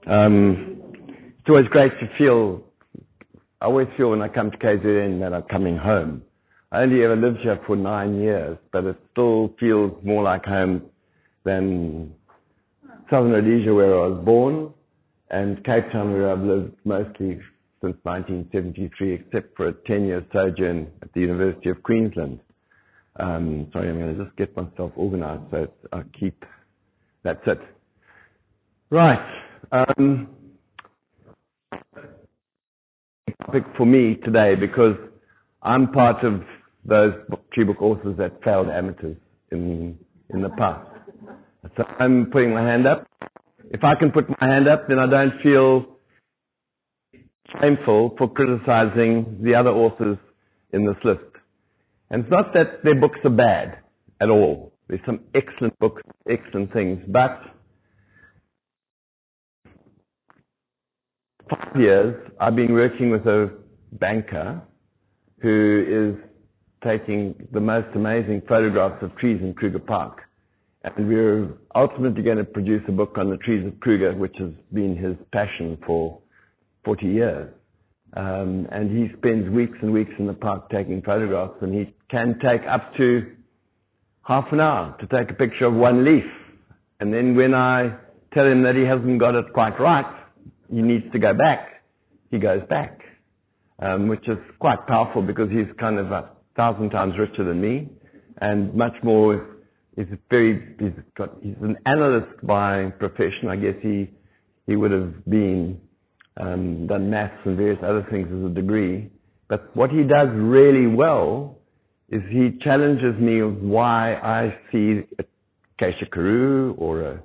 It's always great to feel, I always feel when I come to KZN that I'm coming home. I only ever lived here for 9 years, but it still feels more like home than Southern Rhodesia, where I was born, and Cape Town, where I've lived mostly since 1973, except for a 10-year sojourn at the University of Queensland. Sorry, I'm going to just get myself organized so I keep, that's it. Right. Topic for me today, because I'm part of those tree book authors that failed amateurs in the past. So I'm putting my hand up. If I can put my hand up, then I don't feel shameful for criticizing the other authors in this list. And it's not that their books are bad at all. There's some excellent books, excellent things, but 5 years I've been working with a banker who is taking the most amazing photographs of trees in Kruger Park. And we're ultimately going to produce a book on the trees of Kruger, which has been his passion for 40 years. And he spends weeks and weeks in the park taking photographs, and he can take up to half an hour to take a picture of one leaf. And then when I tell him that he hasn't got it quite right, he needs to go back, he goes back, which is quite powerful because he's kind of 1,000 times richer than me, and much more. He's an analyst by profession. I guess he would have been done maths and various other things as a degree. But what he does really well is he challenges me of why I see a acacia karoo or a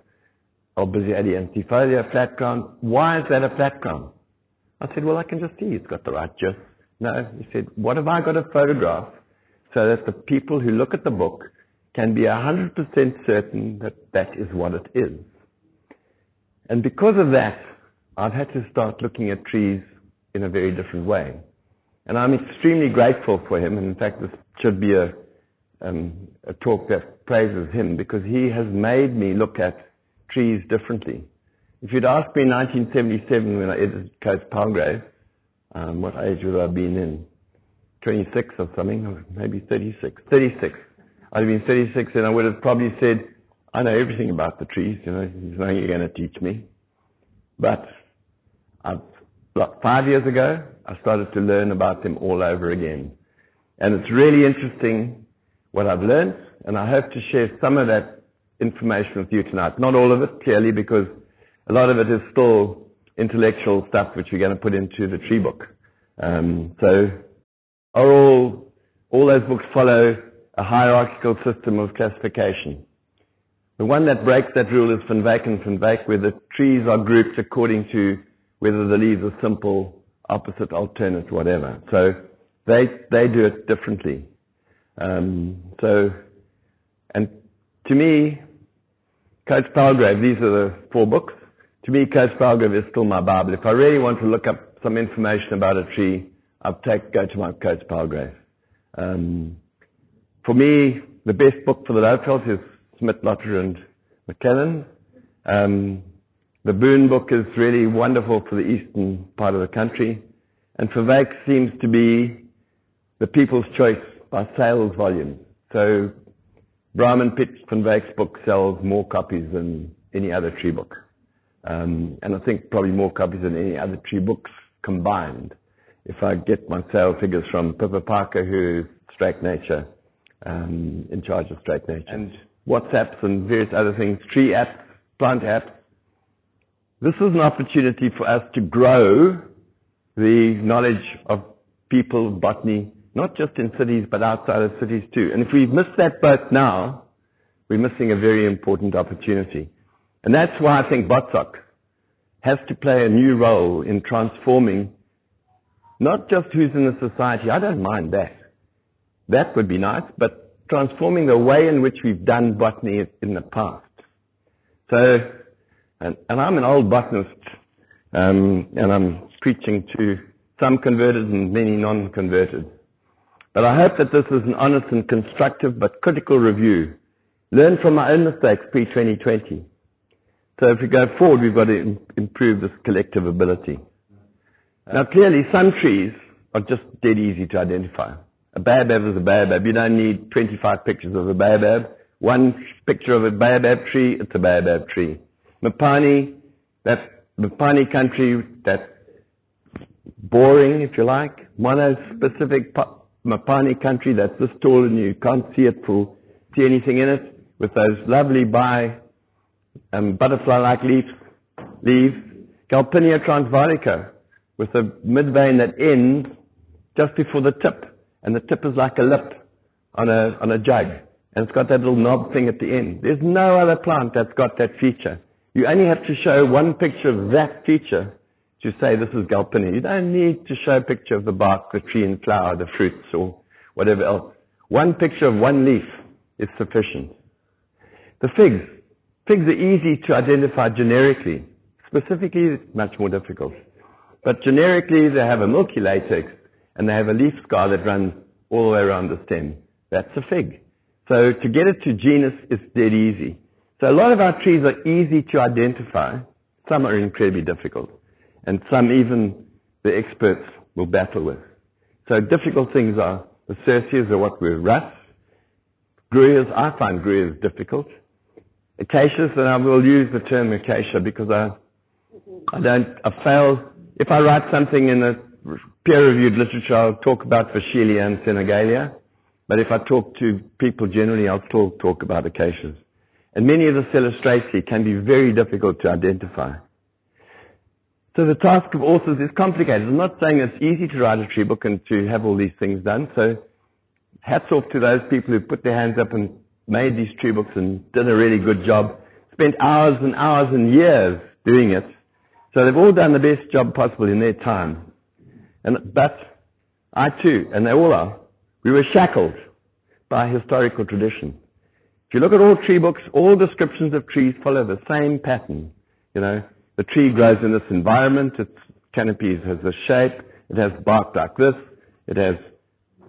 Albizia antifolia flat ground. Why is that a flat ground? I said, well, I can just see it's got the right gist. No, he said, what have I got to photograph so that the people who look at the book can be 100% certain that that is what it is. And because of that, I've had to start looking at trees in a very different way. And I'm extremely grateful for him. And in fact, this should be a talk that praises him, because he has made me look at trees differently. If you'd asked me in 1977 when I edited Coates Palgrave, what age would I have been in? 26 or something, or maybe 36. 36. I'd have been 36, and I would have probably said, I know everything about the trees, there's nothing you're going to teach me. But 5 years ago, I started to learn about them all over again. And it's really interesting what I've learned, and I hope to share some of that information with you tonight. Not all of it, clearly, because a lot of it is still intellectual stuff which we're going to put into the tree book. So all those books follow a hierarchical system of classification. The one that breaks that rule is Van Wyk and Van Wyk, where the trees are grouped according to whether the leaves are simple, opposite, alternate, whatever. So they do it differently. And to me, Coates Palgrave, these are the 4 books. To me, Coates Palgrave is still my Bible. If I really want to look up some information about a tree, I'll go to my Coates Palgrave. For me, the best book for the Lowveld is Smith, Lotter and McKellen. The Boone book is really wonderful for the eastern part of the country. And Van Wyk seems to be the people's choice by sales volume. So Brahman pitched Van Wyk's book sells more copies than any other tree book. And I think probably more copies than any other tree books combined. If I get my sale figures from Pippa Parker, who is Straight Nature, in charge of Straight Nature, and WhatsApps and various other things, tree apps, plant apps. This is an opportunity for us to grow the knowledge of people, botany, not just in cities, but outside of cities too. And if we've missed that boat now, we're missing a very important opportunity. And that's why I think BotSoc has to play a new role in transforming not just who's in the society. I don't mind that. That would be nice, but transforming the way in which we've done botany in the past. So, and I'm an old botanist, and I'm preaching to some converted and many non-converted. But I hope that this is an honest and constructive but critical review. Learn from my own mistakes pre-2020. So if we go forward, we've got to improve this collective ability. Now clearly, some trees are just dead easy to identify. A baobab is a baobab. You don't need 25 pictures of a baobab. One picture of a baobab tree, it's a baobab tree. Mapani, that Mapani country, that boring, if you like, monospecific Mapani country that's this tall and you can't see anything in it, with those lovely butterfly-like leaves. Galpinia transvolica, with a midvein that ends just before the tip, and the tip is like a lip on a jug, and it's got that little knob thing at the end. There's no other plant that's got that feature. You only have to show one picture of that feature to say this is Galpinia. You don't need to show a picture of the bark, the tree and flower, the fruits, or whatever else. One picture of one leaf is sufficient. The figs are easy to identify generically. Specifically, it's much more difficult. But generically, they have a milky latex, and they have a leaf scar that runs all the way around the stem. That's a fig. So to get it to genus is dead easy. So a lot of our trees are easy to identify. Some are incredibly difficult. And some even the experts will battle with. So difficult things are, the cercias are what we're rust. Gruyas, I find gruyas difficult. Acacias, and I will use the term acacia because I fail. If I write something in a peer-reviewed literature, I'll talk about Vachillia and Senegalia. But if I talk to people generally, I'll still talk about acacias. And many of the Celestraceae can be very difficult to identify. So the task of authors is complicated. I'm not saying it's easy to write a tree book and to have all these things done. So hats off to those people who put their hands up and made these tree books and did a really good job, spent hours and hours and years doing it. So they've all done the best job possible in their time. But I too, and they all are, we were shackled by historical tradition. If you look at all tree books, all descriptions of trees follow the same pattern. You know, the tree grows in this environment, its canopy has this shape, it has bark like this, it has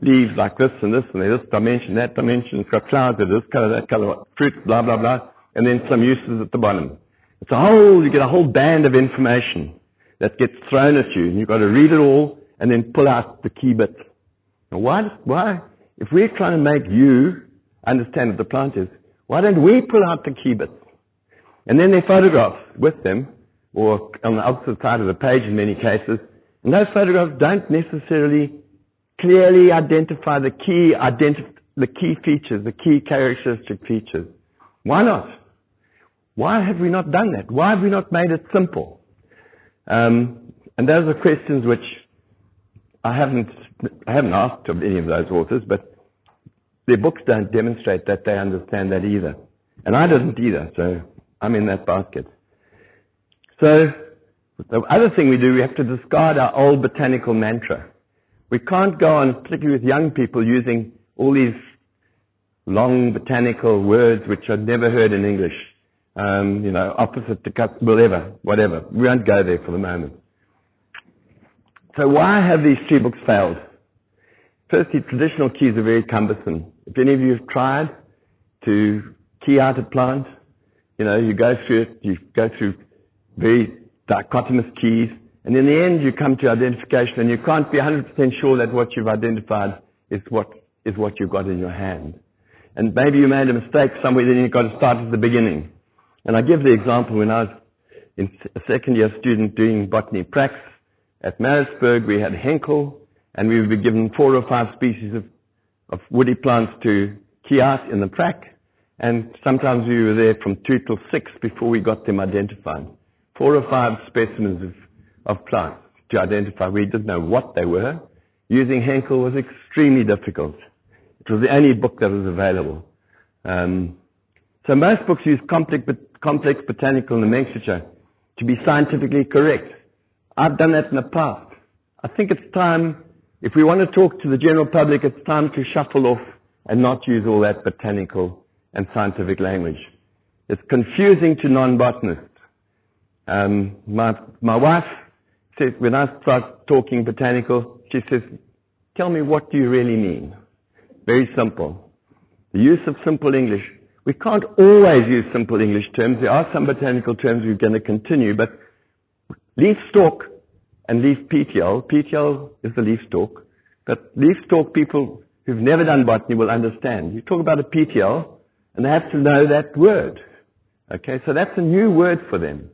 leaves like this and this, and there's this dimension, that dimension, it's got flowers of this color, that color, fruit, blah, blah, blah, and then some uses at the bottom. It's you get a whole band of information that gets thrown at you, and you've got to read it all and then pull out the key bit. Now why? If we're trying to make you understand what the plant is, why don't we pull out the key bits? And then there are photographs with them, or on the opposite side of the page in many cases, and those photographs don't necessarily clearly identify the key features, the key characteristic features. Why not? Why have we not done that? Why have we not made it simple? And those are questions which I haven't asked of any of those authors, but their books don't demonstrate that they understand that either. And I didn't either, so I'm in that basket. So the other thing we do, we have to discard our old botanical mantra. We can't go on, particularly with young people, using all these long botanical words which I've never heard in English. Opposite to cut, whatever. We won't go there for the moment. So why have these tree books failed? Firstly, traditional keys are very cumbersome. If any of you have tried to key out a plant, you go through it, you go through very dichotomous keys, and in the end you come to identification and you can't be 100% sure that what you've identified is what you've got in your hand. And maybe you made a mistake somewhere, then you've got to start at the beginning. And I give the example when I was a second year student doing botany prax at Maritzburg, we had Henkel, and we would be given 4 or 5 species of woody plants to key out in the prac, and sometimes we were there from 2 till 6 before we got them identified. 4 or 5 specimens of plants to identify. We didn't know what they were. Using Henkel was extremely difficult. It was the only book that was available. So most books use complex botanical nomenclature to be scientifically correct. I've done that in the past. I think it's time, if we want to talk to the general public, it's time to shuffle off and not use all that botanical and scientific language. It's confusing to non-botanists. My wife says, when I start talking botanical, she says, tell me, what do you really mean? Very simple. The use of simple English, we can't always use simple English terms. There are some botanical terms we're going to continue, but leaf stalk and leaf petiole. Petiole is the leaf stalk, but leaf stalk people who've never done botany will understand. You talk about a petiole, and they have to know that word. Okay, so that's a new word for them.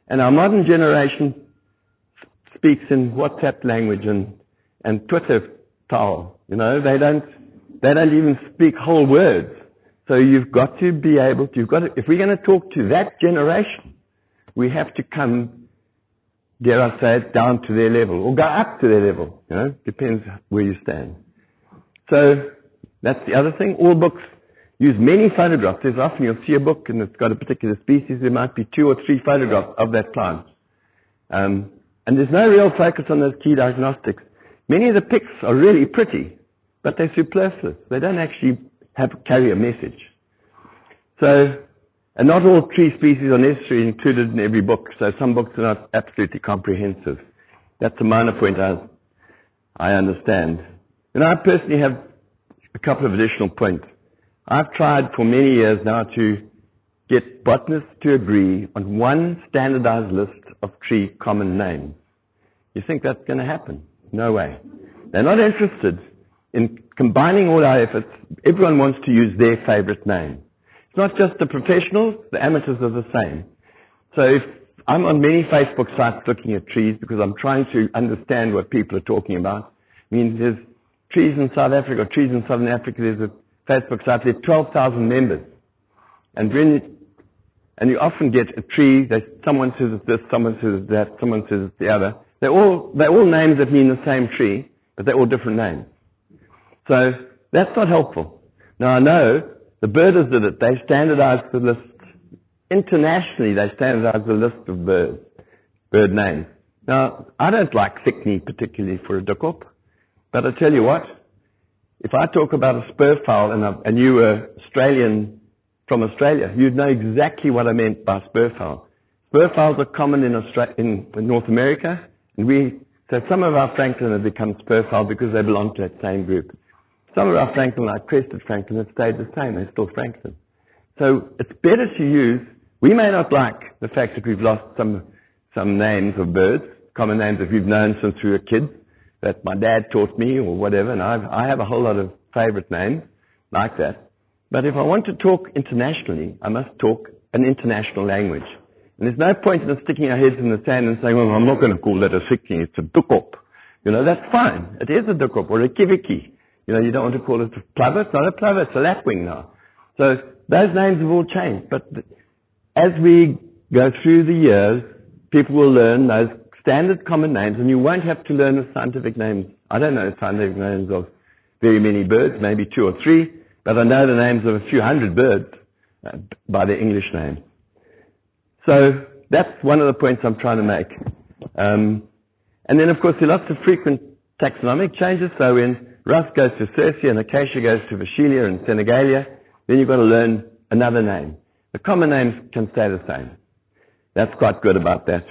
And our modern generation speaks in WhatsApp language and Twitter towel. You know, they don't even speak whole words. So you've got to be able to, if we're going to talk to that generation, we have to come, dare I say it, down to their level, or go up to their level, you know, depends where you stand. So that's the other thing. All books use many photographs. There's often you'll see a book and it's got a particular species, there might be 2 or 3 photographs of that plant. And there's no real focus on those key diagnostics. Many of the pics are really pretty, but they're superfluous. They don't actually carry a message. So, and not all tree species are necessarily included in every book, so some books are not absolutely comprehensive. That's a minor point I understand. And I personally have a couple of additional points. I've tried for many years now to get botanists to agree on one standardized list of tree common names. You think that's going to happen? No way. They're not interested in combining all our efforts. Everyone wants to use their favorite name. It's not just the professionals, the amateurs are the same. So if I'm on many Facebook sites looking at trees because I'm trying to understand what people are talking about. I mean, there's trees in South Africa, trees in Southern Africa, there's a Facebook site, there's 12,000 members. And you often get a tree, someone says it's this, someone says it's that, someone says it's the other. They're all names that mean the same tree, but they're all different names. So that's not helpful. Now I know the birders did it. They standardized the list. Internationally, they standardized the list of bird names. Now, I don't like thickney particularly for a dukop, but I tell you what, if I talk about a spurfowl and you were from Australia, you'd know exactly what I meant by spurfowl. Spurfowls are common in North America, and so some of our franklin have become spurfowl because they belong to that same group. Some of our franklin, like crested franklin, have stayed the same. They're still franklin. So it's better to use, we may not like the fact that we've lost some names of birds, common names that we've known since we were kids, that my dad taught me or whatever, and I have a whole lot of favorite names like that. But if I want to talk internationally, I must talk an international language. And there's no point in us sticking our heads in the sand and saying, well, I'm not going to call that a thickney, it's a dukop. You know, that's fine. It is a dukop or a kiviki. You know, you don't want to call it a plover. It's not a plover, it's a lapwing now. So those names have all changed. But as we go through the years, people will learn those standard common names, and you won't have to learn the scientific names. I don't know the scientific names of very many birds, maybe 2 or 3, but I know the names of a few hundred birds by their English names. So that's one of the points I'm trying to make. And then, of course, there are lots of frequent taxonomic changes. So when Russ goes to Cercia and Acacia goes to Vauchelia and Senegalia, then you've got to learn another name. The common names can stay the same. That's quite good about that.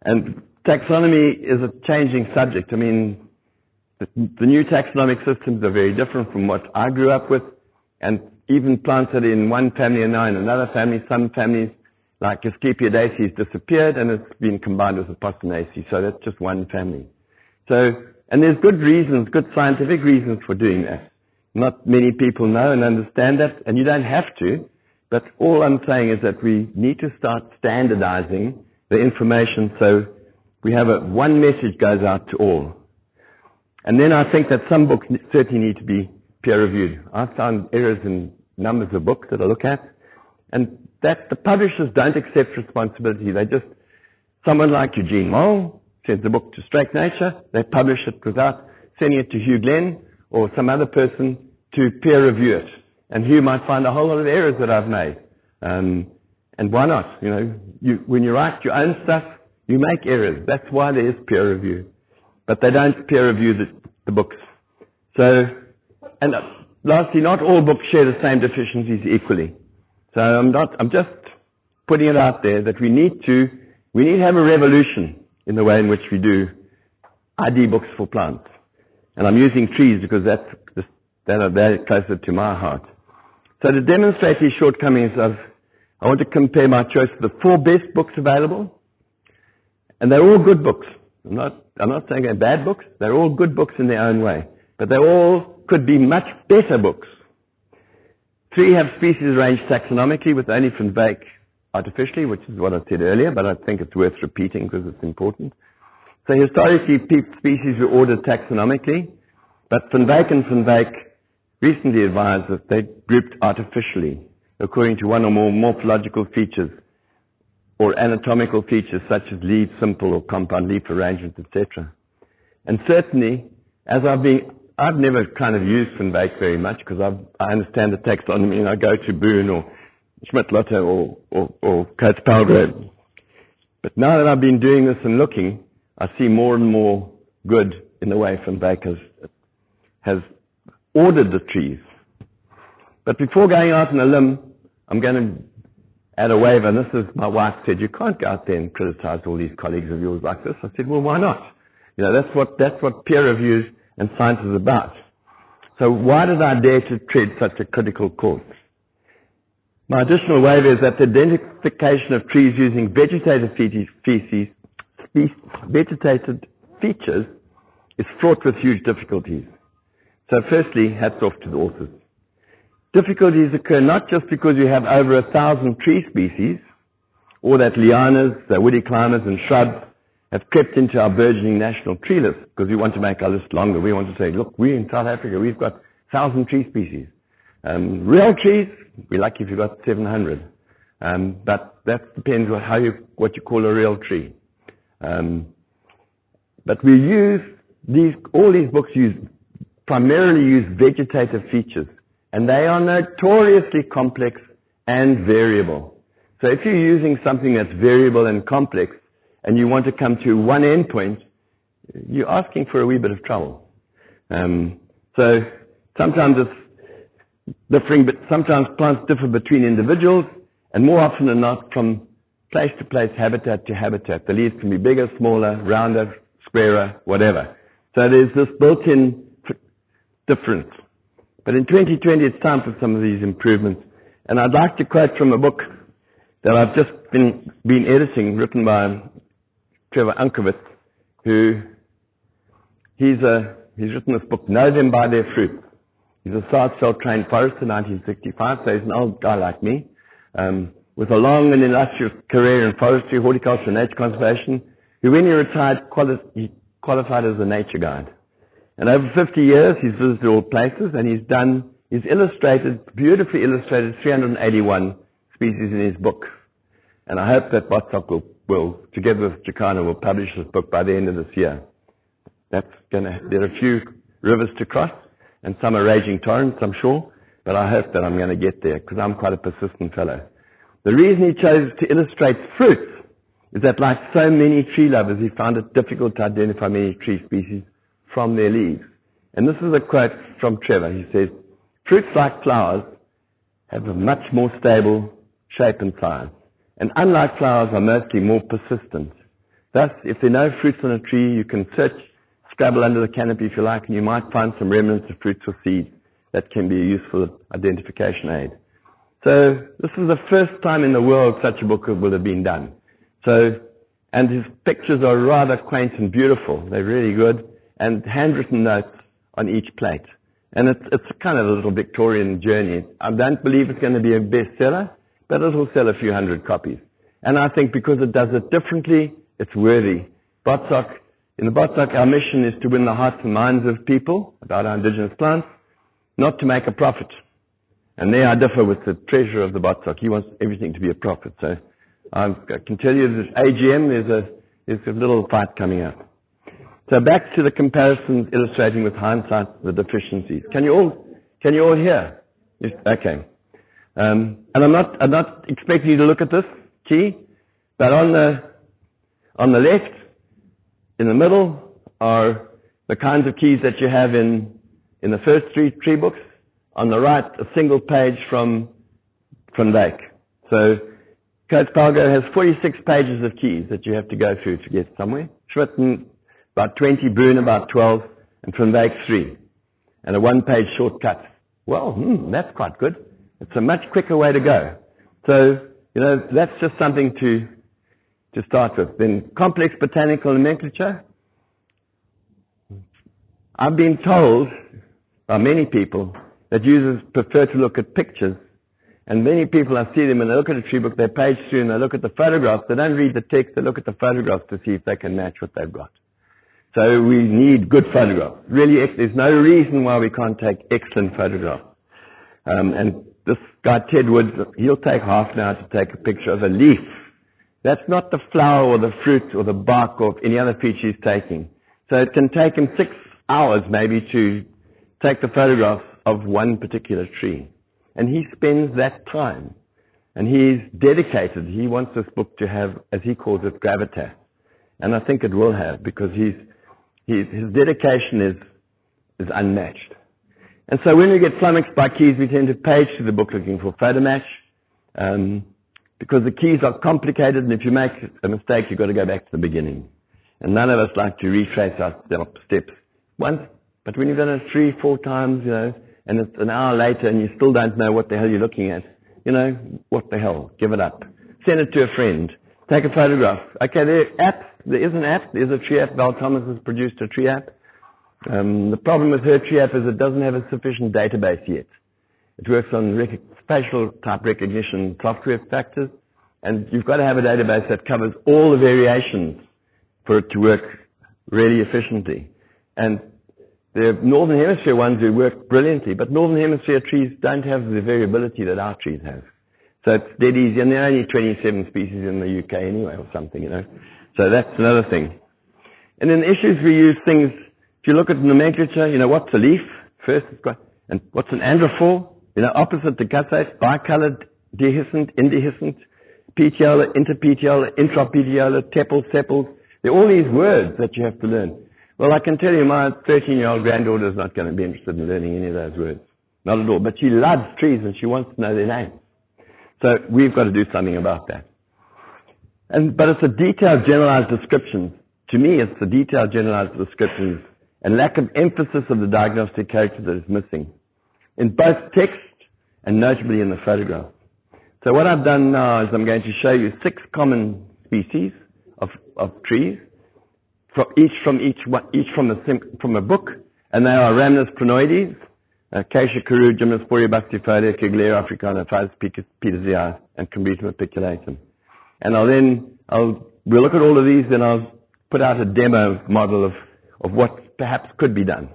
And taxonomy is a changing subject. I mean, the new taxonomic systems are very different from what I grew up with. And even plants that are in one family are now in another family. Some families, like Asclepiadaceae, has disappeared and it's been combined with Apostanaceae. So that's just one family. So, and there's good reasons, good scientific reasons for doing that. Not many people know and understand that, and you don't have to. But all I'm saying is that we need to start standardizing the information so we have one message goes out to all. And then I think that some books certainly need to be peer-reviewed. I've found errors in numbers of books that I look at, and that the publishers don't accept responsibility. Someone like Eugene Moll sends a book to Straight Nature, they publish it without sending it to Hugh Glenn or some other person to peer review it. And Hugh might find a whole lot of errors that I've made. And why not? You know, when you write your own stuff, you make errors. That's why there is peer review. But they don't peer review the books. So, and lastly, not all books share the same deficiencies equally. So I'm just putting it out there that we need to have a revolution in the way in which we do ID books for plants. And I'm using trees because they're closer to my heart. So to demonstrate these shortcomings, I want to compare my choice to the 4 best books available. And they're all good books. I'm not saying they're bad books. They're all good books in their own way. But they all could be much better books. 3 have species ranged taxonomically with only Van Wyk artificially, which is what I said earlier, but I think it's worth repeating because it's important. So historically, species were ordered taxonomically, but Van Wyk and Van Wyk recently advised that they grouped artificially according to one or more morphological features or anatomical features such as leaf, simple or compound leaf arrangements, etc. And certainly, as I've never kind of used Van Wyk very much because I understand the taxonomy and I go to Boone or Schmidt-Lotte or Coates Palgrave. But now that I've been doing this and looking, I see more and more good in the way Van Wyk has ordered the trees. But before going out on a limb, I'm going to add a waiver. And this is, my wife said, you can't go out there and criticize all these colleagues of yours like this. I said, well, why not? You know, that's what peer reviews and science is about. So why did I dare to tread such a critical course? My additional waiver is that the identification of trees using vegetative features is fraught with huge difficulties. So firstly, hats off to the authors. Difficulties occur not just because you have over 1,000 tree species, or that lianas, woody climbers and shrubs have crept into our burgeoning national tree list, because we want to make our list longer. We want to say, look, we're in South Africa, we've got 1,000 tree species. Real trees, we're lucky if you've got 700. But that depends on what you call a real tree. But we use all these books primarily use vegetative features, and they are notoriously complex and variable. So if you're using something that's variable and complex, and you want to come to one endpoint, you're asking for a wee bit of trouble. So sometimes it's differing, but sometimes plants differ between individuals, and more often than not, from place to place, habitat to habitat. The leaves can be bigger, smaller, rounder, squarer, whatever. So there's this built-in difference. But in 2020, it's time for some of these improvements. And I'd like to quote from a book that I've just been editing, written by Trevor Unkovitz, who he's written this book, Know Them by Their Fruit. He's a Sarsfield trained forester in 1965, so he's an old guy like me, with a long and illustrious career in forestry, horticulture, and nature conservation, who when he retired, he qualified as a nature guide. And over 50 years, he's visited all places, and he's beautifully illustrated 381 species in his book. And I hope that BotSoc will, together with Jacana, will publish this book by the end of this year. There are a few rivers to cross, and some are raging torrents, I'm sure, but I hope that I'm going to get there, because I'm quite a persistent fellow. The reason he chose to illustrate fruits is that, like so many tree lovers, he found it difficult to identify many tree species from their leaves. And this is a quote from Trevor. He says, fruits like flowers have a much more stable shape and size, and unlike flowers are mostly more persistent. Thus, if there are no fruits on a tree, you can scrabble under the canopy if you like, and you might find some remnants of fruits or seeds that can be a useful identification aid. So this is the first time in the world such a book will have been done. And his pictures are rather quaint and beautiful. They're really good, and handwritten notes on each plate. And it's kind of a little Victorian journey. I don't believe it's going to be a bestseller, but it will sell a few hundred copies. And I think because it does it differently, it's worthy. In the BotSoc, our mission is to win the hearts and minds of people about our indigenous plants, not to make a profit. And there I differ with the treasurer of the BotSoc. He wants everything to be a profit. So I can tell you this AGM, there's a little fight coming up. So back to the comparisons illustrating with hindsight the deficiencies. Can you all hear? Yes, okay. And I'm not expecting you to look at this key, but on the left, in the middle, are the kinds of keys that you have in the first 3 tree books. On the right, a single page from Van Wyk. So Coates Palgrave has 46 pages of keys that you have to go through to get somewhere. Schmidt, about 20, Boone about 12, and Van Wyk 3. And a 1-page shortcut. Well, that's quite good. It's a much quicker way to go. So, that's just something to start with. Then complex botanical nomenclature. I've been told by many people that users prefer to look at pictures, and many people, I see them and they look at a tree book, they page through and they look at the photographs, they don't read the text, they look at the photographs to see if they can match what they've got. So we need good photographs. Really, there's no reason why we can't take excellent photographs. And this guy, Ted Woods, he'll take half an hour to take a picture of a leaf. That's not the flower or the fruit or the bark or any other feature he's taking. So it can take him 6 hours maybe to take the photographs of one particular tree. And he spends that time. And he's dedicated. He wants this book to have, as he calls it, gravitas. And I think it will have, because his dedication is unmatched. And so when we get flummoxed by keys, we tend to page through the book looking for photo match, because the keys are complicated, and if you make a mistake, you've got to go back to the beginning. And none of us like to retrace our steps once, but when you've done it 3-4 times, and it's an hour later and you still don't know what the hell you're looking at, what the hell, give it up. Send it to a friend. Take a photograph. Okay, there is an app, there's a tree app. Val Thomas has produced a tree app. The problem with her tree app is it doesn't have a sufficient database yet. It works on spatial type recognition software factors, and you've got to have a database that covers all the variations for it to work really efficiently. And the Northern Hemisphere ones do work brilliantly, but Northern Hemisphere trees don't have the variability that our trees have. So it's dead easy, and there are only 27 species in the UK anyway or something, So that's another thing. And in issues we use things, if you look at nomenclature, what's a leaf? First, it's got, and what's an androphore? Opposite to guttate, bicolored, dehiscent, indehiscent, petiolar, interpetiolar, intrapetiolar, tepal, sepals. There are all these words that you have to learn. Well, I can tell you my 13-year-old granddaughter is not going to be interested in learning any of those words. Not at all. But she loves trees and she wants to know their names. So we've got to do something about that. But it's a detailed generalized description. To me, it's the detailed generalized descriptions and lack of emphasis of the diagnostic character that is missing in both text and notably in the photograph. So what I've done now is I'm going to show you 6 common species of trees, each from a book, and they are Rhamnus prenoides, Acacia carew, Gymnosporia bustifolia, Kiglera africana, Phyllis petersii, and Combretum apiculatum. And we'll look at all of these, then I'll put out a demo model of what perhaps could be done.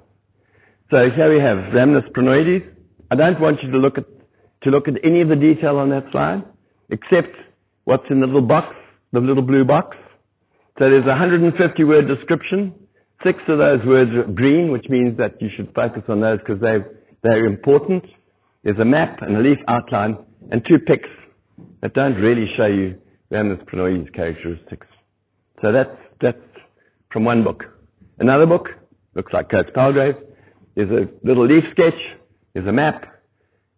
So here we have Rhamnus prenoides. I don't want you to look at any of the detail on that slide, except what's in the little box, the little blue box. So there's a 150-word description. 6 of those words are green, which means that you should focus on those because they're important. There's a map and a leaf outline and 2 pics that don't really show you Rhamnus prenoides characteristics. So that's from one book. Another book looks like Coates Palgrave. There's a little leaf sketch. There's a map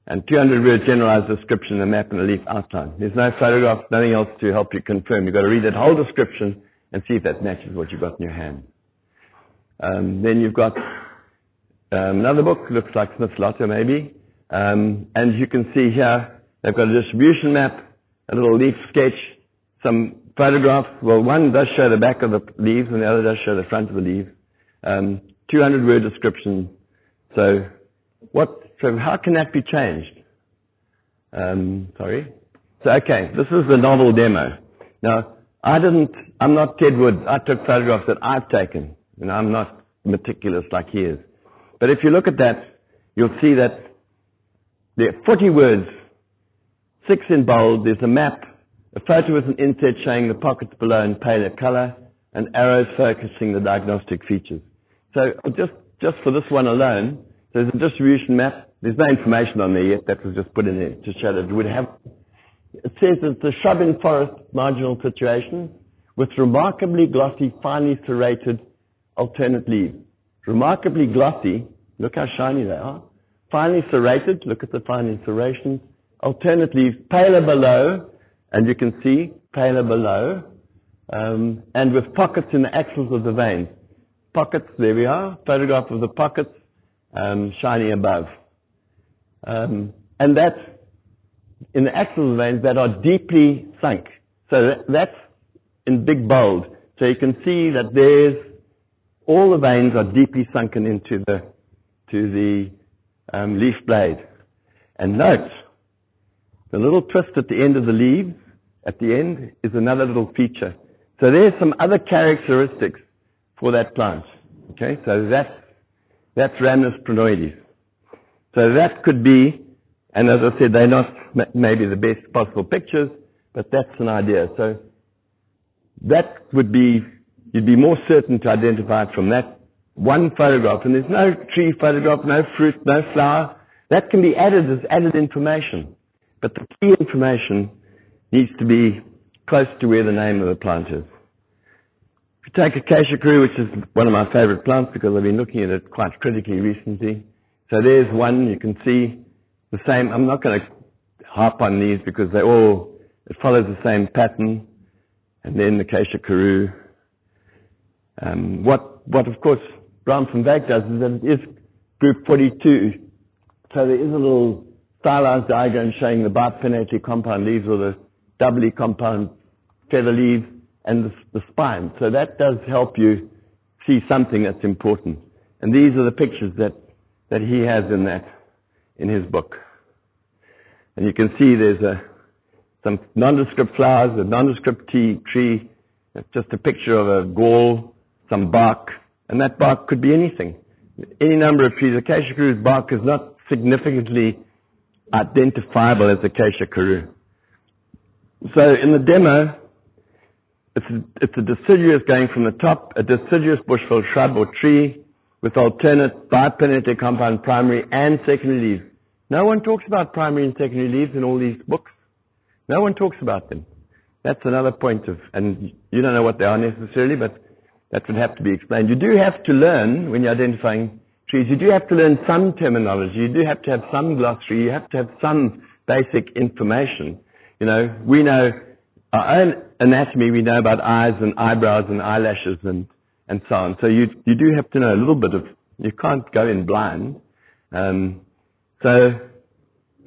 and 200-word generalized description, a map and a leaf outline. There's no photographs, nothing else to help you confirm. You've got to read that whole description and see if that matches what you've got in your hand. Then you've got another book, looks like Smith's Lotter maybe, and you can see here they've got a distribution map, a little leaf sketch, some photographs. Well, one does show the back of the leaves and the other does show the front of the leaves. 200-word description. So how can that be changed? Sorry. So okay, this is the novel demo. Now, I'm not Ted Woods. I took photographs that I've taken. I'm not meticulous like he is. But if you look at that, you'll see that there are 40 words, 6 in bold. There's a map, a photo with an inset showing the pockets below in paler color, and arrows focusing the diagnostic features. So just for this one alone, there's a distribution map. There's no information on there yet. That was just put in there to show that it would have. It says it's a shrub in forest marginal situation with remarkably glossy, finely serrated alternate leaves. Remarkably glossy, look how shiny they are. Finely serrated, look at the fine serrations. Alternate leaves, paler below, and you can see paler below, and with pockets in the axils of the veins. Pockets, there we are, photograph of the pockets, shiny above. And that's in the axils of veins that are deeply sunk. So that's in big bold. So you can see that all the veins are deeply sunken into the leaf blade. And note, the little twist at the end of the leaves, at the end, is another little feature. So there's some other characteristics for that plant. Okay, so that's Rhamnus prenoides. So that could be, and as I said, they're not maybe the best possible pictures, but that's an idea. So that would be, you'd be more certain to identify it from that one photograph. And there's no tree photograph, no fruit, no flower. That can be added as added information. But the key information needs to be close to where the name of the plant is. If you take acacia karoo, which is one of my favorite plants because I've been looking at it quite critically recently. So there's one, you can see the same. I'm not going to harp on these because it follows the same pattern. And then the acacia karoo. What of course Brown van Wyk does is that it is group 42. So there is a little stylized diagram showing the bipinnately compound leaves or the doubly compound feather leaves and the spine. So that does help you see something that's important. And these are the pictures that he has in his book. And you can see there's some nondescript flowers, a nondescript tree, just a picture of a gall, some bark, and that bark could be anything. Any number of trees. Acacia karoo's bark is not significantly identifiable as acacia karoo. So in the demo, it's a deciduous going from the top, a deciduous bushveld shrub or tree with alternate bipinnate compound primary and secondary leaves. No one talks about primary and secondary leaves in all these books. No one talks about them. That's another point and you don't know what they are necessarily, but that would have to be explained. You do have to learn, when you're identifying trees, you do have to learn some terminology. You do have to have some glossary. You have to have some basic information. You know, we know our own anatomy. We know about eyes and eyebrows and eyelashes and so on. So you do have to know a little bit you can't go in blind. So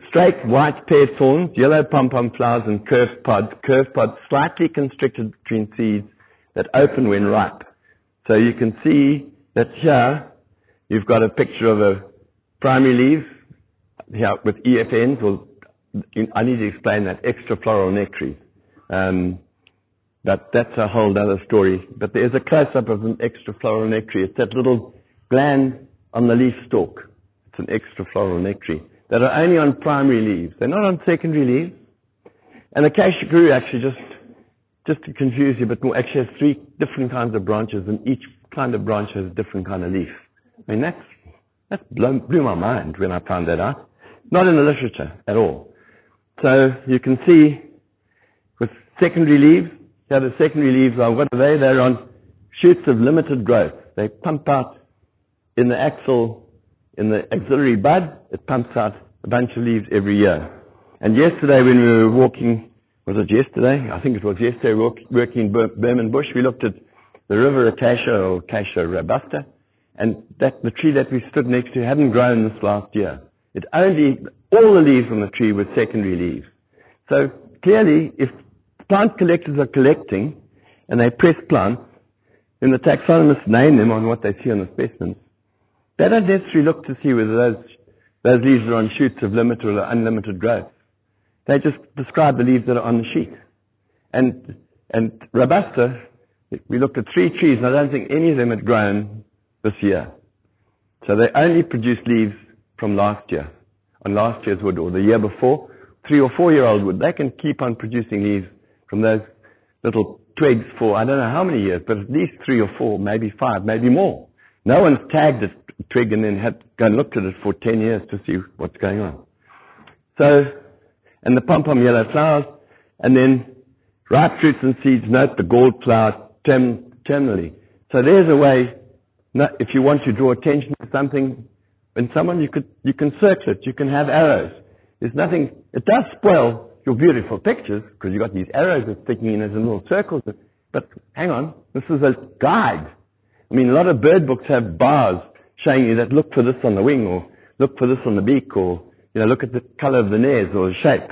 straight white paired thorns, yellow pom-pom flowers, and curved pods. Curved pods slightly constricted between seeds that open when ripe. So you can see that here you've got a picture of a primary leaf here with EFNs. Well, I need to explain that, extrafloral nectaries. But that's a whole other story. But there's a close-up of an extrafloral nectary. It's that little gland on the leaf stalk. It's an extrafloral nectary that are only on primary leaves. They're not on secondary leaves. And acacia karoo actually, just to confuse you a bit more, actually has 3 different kinds of branches, and each kind of branch has a different kind of leaf. I mean, that blew my mind when I found that out. Not in the literature at all. So you can see with secondary leaves, here the secondary leaves are, what are they? They're on shoots of limited growth. They pump out in the axillary bud, it pumps out a bunch of leaves every year. And yesterday when we were walking, was it yesterday? I think it was yesterday, working in Burman Bush, we looked at the river acacia or Acacia robusta, and the tree that we stood next to hadn't grown this last year. All the leaves on the tree were secondary leaves. So clearly, if plant collectors are collecting and they press plants, then the taxonomists name them on what they see on the specimens. They don't necessarily look to see whether those leaves are on shoots of limited or unlimited growth. They just describe the leaves that are on the sheet. And robusta, we looked at 3 trees, and I don't think any of them had grown this year. So they only produced leaves from last year, on last year's wood, or the year before. 3 or 4-year-old wood, they can keep on producing leaves from those little twigs for I don't know how many years, but at least 3 or 4, maybe 5, maybe more. No one's tagged a twig and then had gone and looked at it for 10 years to see what's going on. So, and the pom-pom yellow flowers, and then ripe fruits and seeds, note the galled flower terminally. So there's a way, if you want to draw attention to something, in someone you can circle it, you can have arrows. There's nothing, it does spoil your beautiful pictures, because you've got these arrows that's sticking in as in little circles, but hang on, this is a guide. I mean, a lot of bird books have bars showing you that look for this on the wing, or look for this on the beak, or, you know, look at the color of the nares or the shape.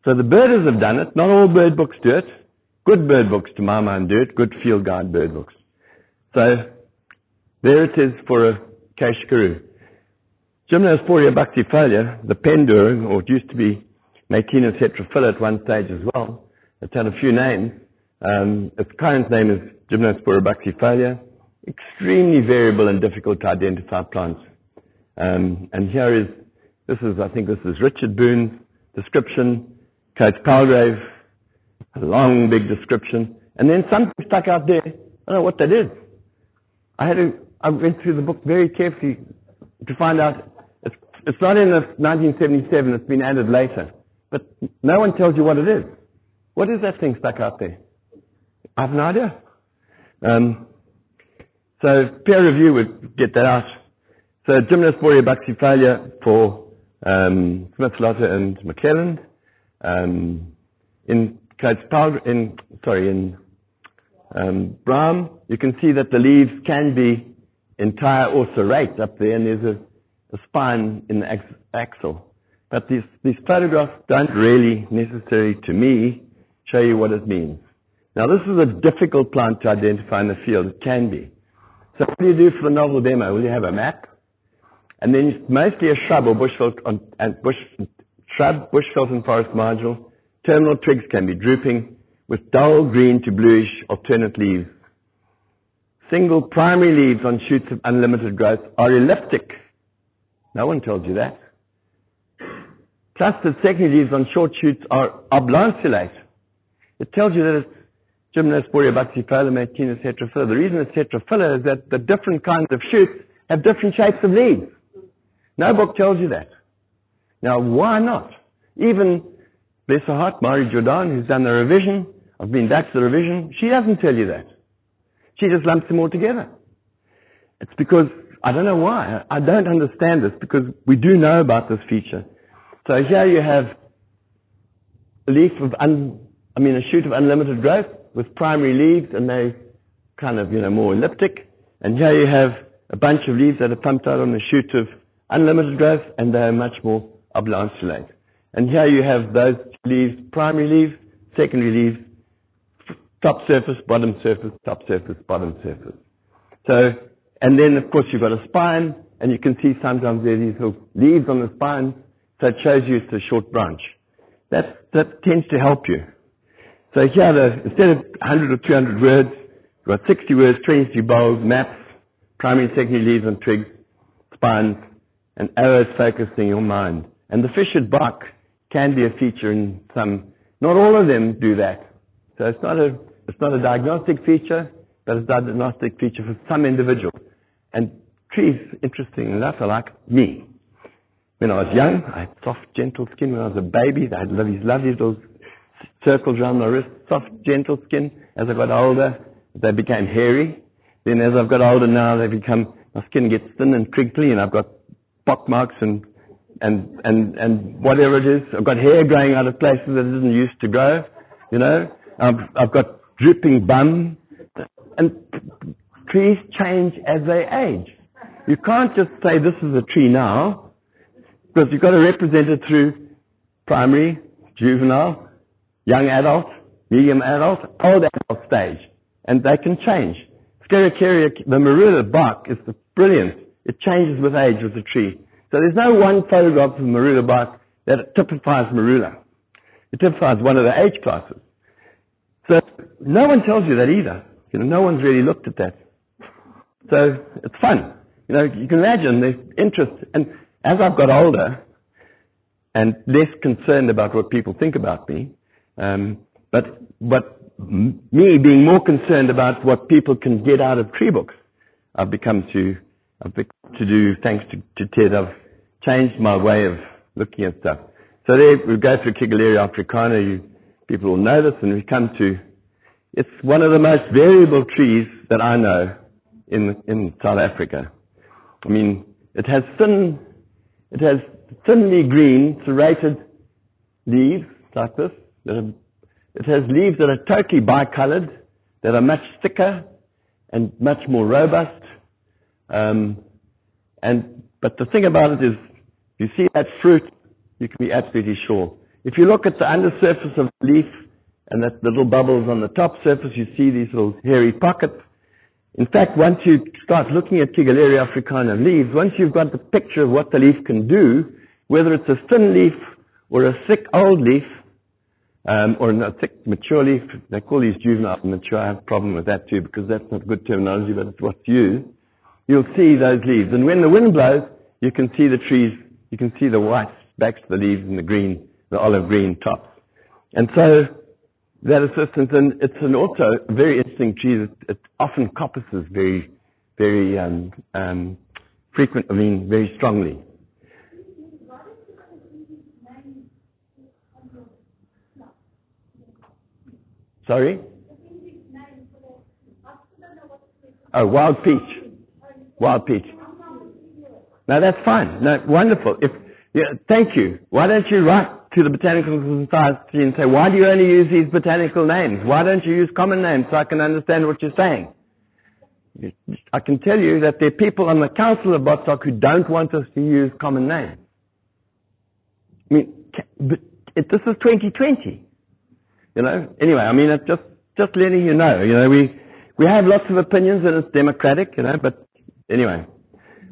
So the birders have done it. Not all bird books do it. Good bird books, to my mind, do it. Good field guide bird books. So there it is for a Kashkaroo. Gymnosporia buxifolia, the pendura, or it used to be Matina tetraphylla at one stage as well. It's had a few names. Its current name is Gymnosporia buxifolia. Extremely variable and difficult to identify plants. And here is, I think this is Richard Boone's description. Coach Palgrave, a long, big description. And then something stuck out there. I don't know what that is. I went through the book very carefully to find out. It's not in the 1977, it's been added later. But no one tells you what it is. What is that thing stuck out there? I have no idea. So peer review would get that out. So Gymnosporia buxifolia for Smith, Lotter and McClelland. In Brown, you can see that the leaves can be entire or serrate up there, and there's a spine in the axil. But these photographs don't really necessarily, to me, show you what it means. Now, this is a difficult plant to identify in the field. It can be. So what do you do for the novel demo? Well, you have a map, and then it's mostly a shrub or bushveld and forest marginal. Terminal twigs can be drooping with dull green to bluish alternate leaves. Single primary leaves on shoots of unlimited growth are elliptic. No one tells you that. Clustered secondary leaves on short shoots are oblanceolate. It tells you that it's Gymnosporia buxifolia, Matina tetraphylla. The reason it's tetraphylla is that the different kinds of shoots have different shapes of leaves. No book tells you that. Now, why not? Even, bless her heart, Marie Jordan, who's done the revision, I've been back to the revision, she doesn't tell you that. She just lumps them all together. It's because, I don't know why, I don't understand this, because we do know about this feature. So here you have a shoot of unlimited growth with primary leaves, and they kind of, more elliptic. And here you have a bunch of leaves that are pumped out on the shoot of unlimited growth, and they're much more oblanceolate. And here you have those leaves, primary leaves, secondary leaves, top surface, bottom surface, top surface, bottom surface. So, and then of course you've got a spine, and you can see sometimes there are these little leaves on the spine, so it shows you it's a short branch. That tends to help you. So here, instead of 100 or 200 words, we've got 60 words, 23 bold, maps, primary and secondary leaves and twigs, spines, and arrows focusing your mind. And the fissured bark can be a feature in some, not all of them do that. So it's not a diagnostic feature, but it's a diagnostic feature for some individual. And trees, interesting enough, are like me. When I was young, I had soft, gentle skin. When I was a baby, I had these lovely little circles around my wrist, soft, gentle skin. As I got older, they became hairy. Then as I've got older now, my skin gets thin and crinkly, and I've got pock marks and whatever it is. I've got hair growing out of places that it didn't used to grow, I've got drooping bum. And trees change as they age. You can't just say this is a tree now, because you've got to represent it through primary, juvenile, young adult, medium adult, old adult stage. And they can change. Sclerocaria, the marula bark is brilliant. It changes with age with the tree. So there's no one photograph of marula bark that typifies marula. It typifies one of the age classes. So no one tells you that either. No one's really looked at that. So it's fun. You can imagine there's interest. And as I've got older and less concerned about what people think about me, but me being more concerned about what people can get out of tree books, I've become to do, thanks to Ted, I've changed my way of looking at stuff. So there we go through Kigaleria africana. People will know this, and we come to, it's one of the most variable trees that I know in South Africa. I mean, it has thinly green, serrated leaves like this. It has leaves that are totally bicolored, that are much thicker and much more robust. But the thing about it is, you see that fruit, you can be absolutely sure if you look at the undersurface of the leaf and that the little bubbles on the top surface, you see these little hairy pockets. In fact, once you start looking at Tigularia africana leaves, once you've got the picture of what the leaf can do, whether it's a thin leaf or a thick old leaf, or a thick mature leaf, they call these juvenile and mature. I have a problem with that too because that's not good terminology, but it's what's used. You'll see those leaves. And when the wind blows, you can see the trees, you can see the white backs of the leaves and the green, the olive green tops. And so that assistance, and it's also a very interesting tree. It often coppices very, very very strongly. Sorry? Oh, wild peach. Wild peach. No, that's fine. No, wonderful. Thank you. Why don't you write to the Botanical Society and say, why do you only use these botanical names? Why don't you use common names so I can understand what you're saying? I can tell you that there are people on the council of BotSoc who don't want us to use common names. I mean, but this is 2020. Anyway, I mean, it's just letting you know, we have lots of opinions and it's democratic, but anyway,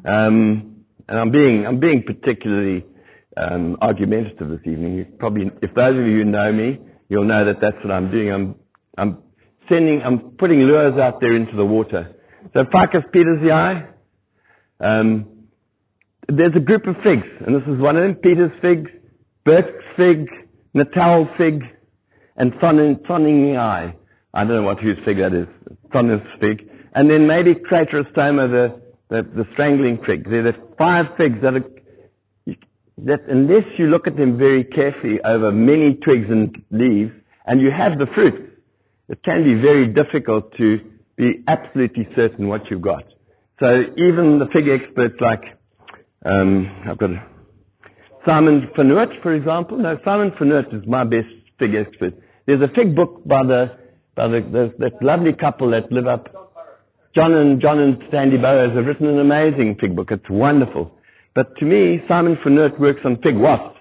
and I'm being particularly argumentative this evening. You probably, if those of you who know me, you'll know that that's what I'm doing. I'm putting lures out there into the water. So Ficus petersii, there's a group of figs, and this is one of them: Peter's fig, Burke's fig, Natal fig, and Thoningii. I don't know whose fig that is. Thonus fig. And then maybe Craterostoma, the strangling fig. There are 5 figs that unless you look at them very carefully over many twigs and leaves, and you have the fruit, it can be very difficult to be absolutely certain what you've got. So even the fig experts like, I've got Simon van Oort, for example. No, Simon van Oort is my best fig expert. There's a fig book by that lovely couple that live up. John and Sandy Burrows have written an amazing fig book. It's wonderful. But to me, Simon van Oort works on fig wasps.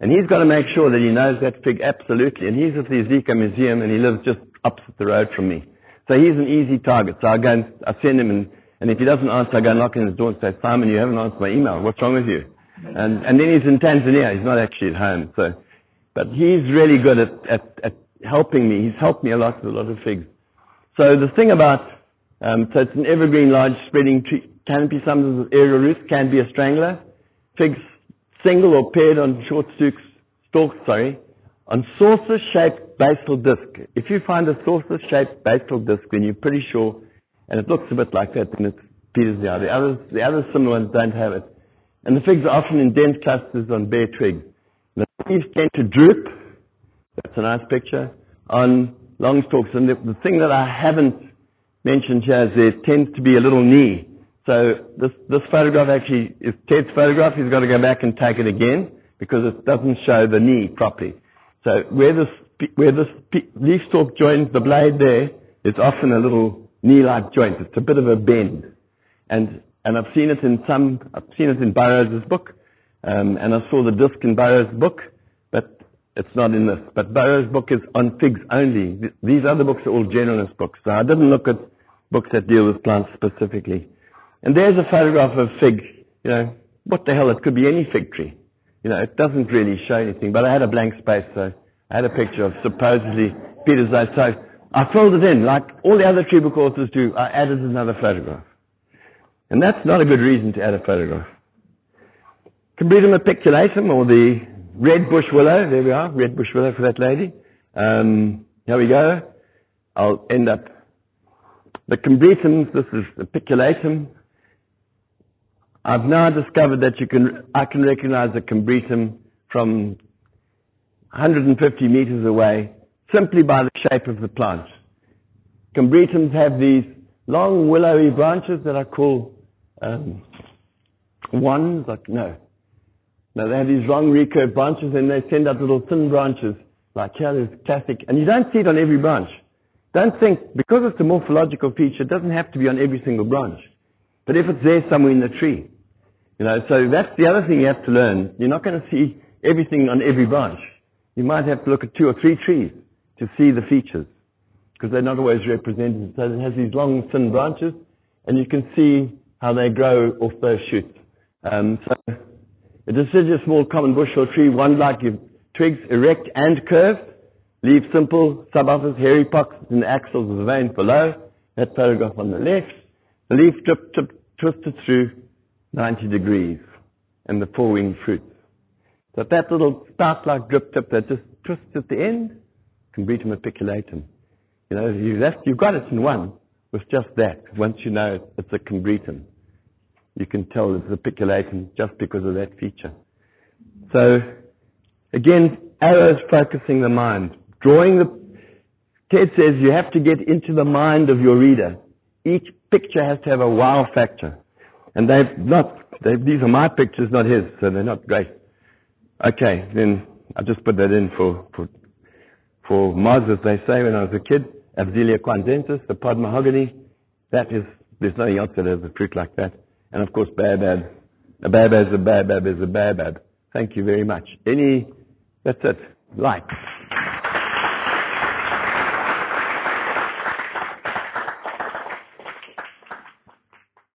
And he's got to make sure that he knows that fig absolutely. And he's at the Zika Museum and he lives just opposite the road from me. So he's an easy target. So I go and I send him, and if he doesn't answer, I go knock on his door and say, Simon, you haven't answered my email. What's wrong with you? And then he's in Tanzania. He's not actually at home. But he's really good at helping me. He's helped me a lot with a lot of figs. So the thing about, so it's an evergreen, large spreading tree, canopy, some with aerial roots, can be a strangler. Figs single or paired on short stalks, on saucer-shaped basal disc. If you find a saucer-shaped basal disc, then you're pretty sure, and it looks a bit like that, then it's petersii. The other similar ones don't have it. And the figs are often in dense clusters on bare twigs. The leaves tend to droop, that's a nice picture, on long stalks. And the thing that I haven't mentioned here is there tends to be a little knee. So this photograph actually is Ted's photograph. He's got to go back and take it again because it doesn't show the knee properly. So where this leaf stalk joins the blade there, it's often a little knee-like joint. It's a bit of a bend. And I've seen it in Burroughs' book, and I saw the disc in Burroughs' book, but it's not in this. But Burroughs' book is on figs only. These other books are all generalist books. So I didn't look at books that deal with plants specifically. And there's a photograph of a fig. What the hell, it could be any fig tree. It doesn't really show anything, but I had a blank space, so I had a picture of supposedly petersii. So I filled it in, like all the other tree book authors do. I added another photograph. And that's not a good reason to add a photograph. Combretum apiculatum, or the red bush willow. There we are, red bush willow for that lady. Here we go. I'll end up. The combretums, this is apiculatum. I've now discovered that I can recognize a combretum from 150 meters away simply by the shape of the plant. Combretums have these long willowy branches that I call wands. No, they have these long recurved branches and they send out little thin branches like here, there's classic. And you don't see it on every branch. Don't think, because it's a morphological feature, it doesn't have to be on every single branch. But if it's there somewhere in the tree, so that's the other thing you have to learn. You're not going to see everything on every branch. You might have to look at 2 or 3 trees to see the features, because they're not always represented. So it has these long, thin branches, and you can see how they grow off those shoots. So a deciduous small common bush or tree, wand-like twigs, erect and curved, leaf simple, suboffice, hairy pockets in the axils of the veins below. That photograph on the left. The leaf twisted through 90 degrees, and the 4-winged fruits. So that little spout-like drip tip that just twists at the end, Combretum apiculatum. You know, you've got it in one with just that. Once you know it's a Combretum, you can tell it's apiculatum just because of that feature. So, again, arrows focusing the mind. Ted says you have to get into the mind of your reader. Each picture has to have a wow factor. And these are my pictures, not his, so they're not great. Okay, then I just put that in for Moz, as they say, when I was a kid. Absilia quandensis, the pod mahogany. There's nothing else that has a fruit like that. And of course, baobab. A baobab is a baobab is a baobab. Thank you very much. That's it. Like.